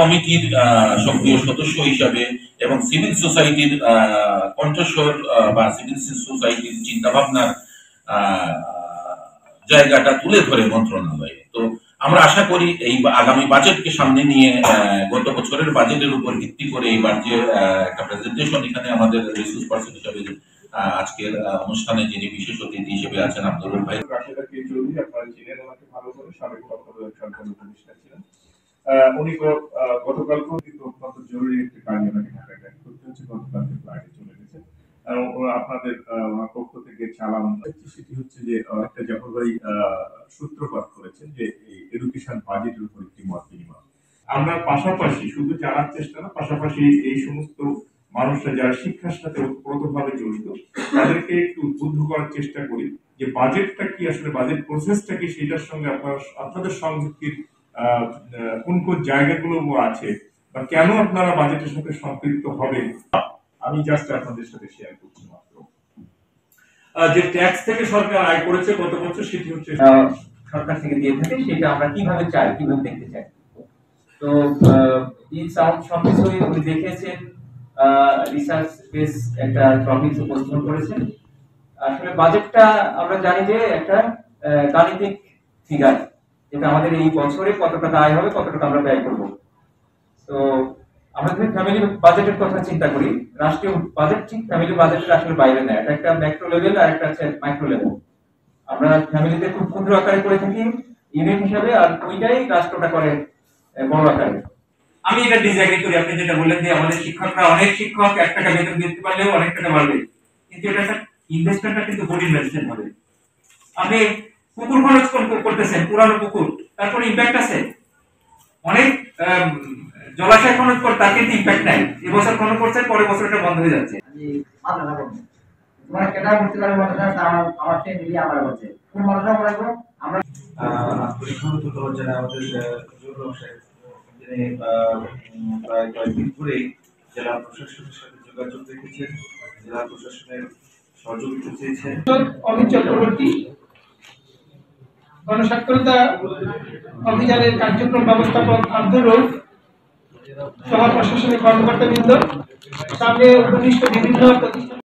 কমিটির সক্রিয় সদস্য হিসাবে এবং সিভিল সোসাইটির কণ্ঠস্বর বা সিভিল সোসাইটির চিন্তাভাবনার জায়গাটা তুলে ধরে মন্ত্রণালয়ে। তো আমরা আশা করি এই আগামী বাজেটকে সামনে নিয়ে গত বছরের বাজেটের উপর ভিত্তি করে এইবার যে একটা প্রেজেন্টেশন এখানে আমাদের রিসোর্স পারসন হিসেবে আজকের অনুষ্ঠানে যিনি বিশেষ অতিথি হিসেবে আছেন আব্দুল ভাই, উনি গতকাল অত্যন্ত জরুরি একটি কাজ ওনাকে ঢাকায় করতে হচ্ছে, গতকালকে ফ্লাইটে চলে গেছেন। আপনাদের পক্ষ থেকে চালান সেটি হচ্ছে যে একটা জাফর ভাই সূত্রপাত করেছেন যে এডুকেশন বাজেটের উপর একটি মত বিনিময়। আমরা পাশাপাশি শুধু জানার চেষ্টা না, পাশাপাশি এই সমস্ত মানুষরা যারা শিক্ষার সাথে ওতপ্রোতভাবে জড়িত তাদেরকে একটু উদ্বুদ্ধ করার চেষ্টা করি যে বাজেটটা কি, আসলে বাজেট প্রসেসটা কি, সেটার সঙ্গে আপনাদের সংযুক্তির কোন কোন জায়গাগুলো আছে বা কেন আপনারা বাজেটের সাথে সম্পৃক্ত হবেন, আমি জাস্ট আপনাদের সাথে শেয়ার করছি মাত্র। যে ট্যাক্স থেকে সরকার আয় করেছে গত বছর, সেটি হচ্ছে সরকার থেকে দিয়ে থাকে, সেটা আমরা কিভাবে চাই, কিভাবে দেখতে চাই। তো এই সবকিছু উনি দেখেছেন, রিসার্চ বেস একটা টপিক উপস্থাপন করেছেন। আসলে বাজেটটা আমরা জানি যে একটা গাণিতিক ফিগার, যেটা আমাদের এই বছরে কত টাকা আয় হবে, কত টাকা আমরা ব্যয় করব। তো আমরা যদি ফ্যামিলি বাজেটের কথা চিন্তা করি, রাষ্ট্রীয় বাজেট ঠিক ফ্যামিলি বাজেটের আসলে বাইরে নেয়, এটা একটা ম্যাক্রো লেভেল আর একটা হচ্ছে মাইক্রো লেভেল। আমরা ফ্যামিলিতে খুব ক্ষুদ্র আকারে করে থাকি ইউনিট হিসাবে, আর ওইটাই রাষ্ট্রটা করে বড় আকারে। আমি এটা ডিসএগ্রি করি, আপনি যেটা বললেন যে আমাদের শিক্ষকরা, অনেক শিক্ষক 1 টাকা বেতন দিতে পারলেও অনেক টাকা বাড়বে, কিন্তু এটা একটা ইনভেস্টমেন্টটা কিন্তু বড় ইনভেস্টমেন্ট হবে। আপনি পুকুর খরচ করতেছেন, পুরানো পুকুর, তারপরে ইম্প্যাক্ট আছে। অনেক জলাশয় খনন করে, তার কিন্তু ইম্প্যাক্ট নাই। এবছর খনন করছেন, পরের বছর এটা বন্ধ হয়ে যাচ্ছে। তোমার কেনা করতে পারে আমার ফ্যামিলি আমার বলছে কোন মানুষরা মনে করো আমরা ধন্যবাদ জানাই আমাদের প্রায় কয়েকদিন ধরেই জেলা প্রশাসনের সাথে যোগাযোগ রেখেছেন, জেলা প্রশাসনের সহযোগিতা চেয়েছেন। অমিত চক্রবর্তী, গণস্বাক্ষরতা অভিযানের কার্যক্রম ব্যবস্থাপক আব্দুর রউফ, সহ প্রশাসনিক কর্মকর্তাবৃন্দ, সামনে উপবিষ্ট বিভিন্ন প্রতিষ্ঠান